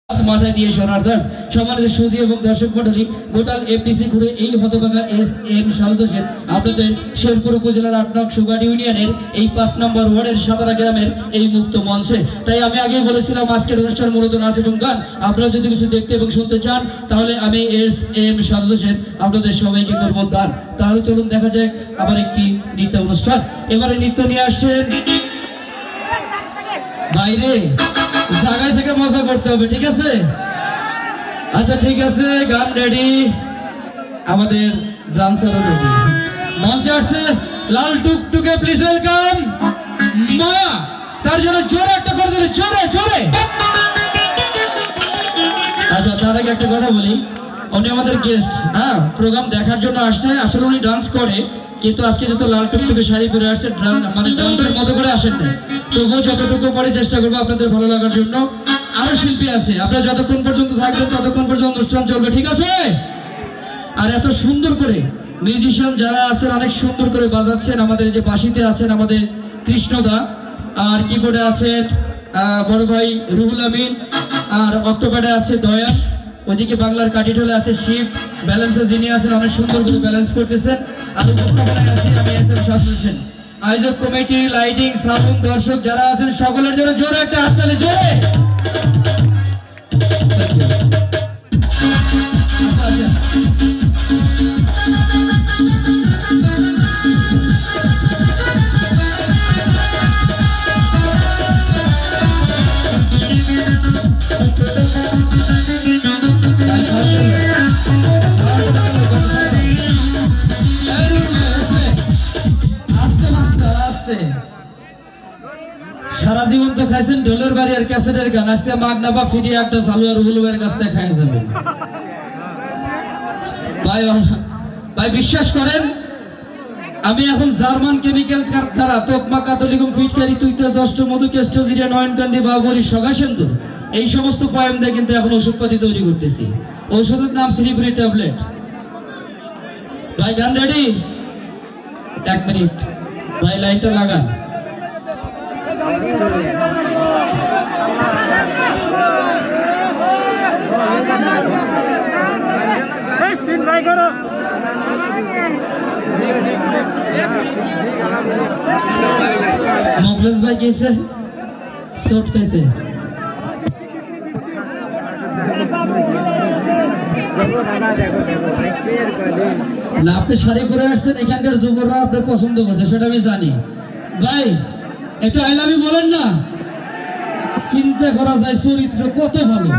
মাথায় দিয়ে সোনার দাস সম্মানিত সুধী এবং দর্শক মণ্ডলী গোটাল এফডিসি ঘুরে এই হতভাগা এস.এম. সারদ হোসেন আপনাদের শেরপুর উপজেলার ৮ নং সুগাট ইউনিয়নের এই ৫ নম্বর ওয়ার্ডের সাতারা গ্রামের এই মুক্ত মঞ্চে। তাই আমি আগেই বলেছিলাম আজকের অনুষ্ঠান মূলত নাচ এবং গান। আপনারা যদি কিছু দেখতে এবং শুনতে চান তাহলে আমি এস.এম. সারদ হোসেন আপনাদের সবাইকে করবো গান। তাহলে চলুন দেখা যাক আবার একটি নৃত্য অনুষ্ঠান। এবারে নৃত্য নিয়ে আসছেন বাইরে জায়গায় থেকে মজা করতে হবে, ঠিক আছে? আচ্ছা ঠিক আছে, গান রেডি, আমাদের ডান্সারও রেডি। মঞ্চে আসছে লাল টুকটুকে, প্লিজ ওয়েলকাম মায়া। তার জন্য জোরে একটা করে দিলে, জোরে জোরে। আচ্ছা তার আগে একটা কথা বলি, উনি আমাদের গেস্ট, হ্যাঁ, প্রোগ্রাম দেখার জন্য আসছে। আসলে উনি ডান্স করে, কিন্তু আজকে যত লাল টুকটুকে শাড়ি পরে আসছে মানে ডান্সের মতো করে আসেন না। তবুও যতটুকু পরে চেষ্টা করবো আপনাদের ভালো লাগার জন্য। আরো শিল্পী আছে, আপনারা যতক্ষণ পর্যন্ত থাকবেন ততক্ষণ পর্যন্ত অনুষ্ঠান চলবে, ঠিক আছে? আর এত সুন্দর করে মিউজিশিয়ান যারা আছেন অনেক সুন্দর করে বাজাচ্ছেন। আমাদের যে বাঁশিতে আছেন আমাদের কৃষ্ণদা, আর কিবোর্ডে আছেন বড় ভাই রুহুল আমিন, আর অক্টোপ্যাডে আছে দয়া, ওইদিকে বাংলার কাটিঢোলে আছে শিব, ব্যালেন্সে যিনি আছেন অনেক সুন্দর করে ব্যালেন্স করতেছেন। আর উপস্থাপনায় আছি আমি এস.এম. সারদ হোসেন। আয়োজক কমিটি, লাইটিং, সাউন্ড, দর্শক যারা আছেন সকলের জন্য জোরে একটা হাততালি, জোরে। সারা জীবন তো খাইছেন ঢোলের বাড়ি আর ক্যাসেটের গান, আজকে মাগনা বা ফিরি একটা চালু আর হুলুবের কাছ থেকে খাই যাবেন ভাই। ভাই বিশ্বাস করেন, আমি এখন জার্মান কেমিক্যাল কারখানা তোকমা কাতলিকুম ফিটকারি তুইতা দষ্ট মধু কেষ্টজিরিয়া নয়নকান্দি বাবরি সগাসেন্দুর এই সমস্ত পয়েম দিয়ে কিন্তু এখন ওষুধপাতি তৈরি করতেছি। ঔষধের নাম শ্রীপুরি ট্যাবলেট। ভাই গান রেডি? 1 মিনিট ভাই, লাইটটা লাগান। मोखलेस भाई कैसे शॉट कैसे না আপনি শাড়ি পরে আসছেন, এখানকার যুবকরা আপনার পছন্দ করছে সেটা আমি জানি। ভাই একটু আই লাভ ইউ বলেন না, চিন্তা করা যায় চরিত্র কত ভালো।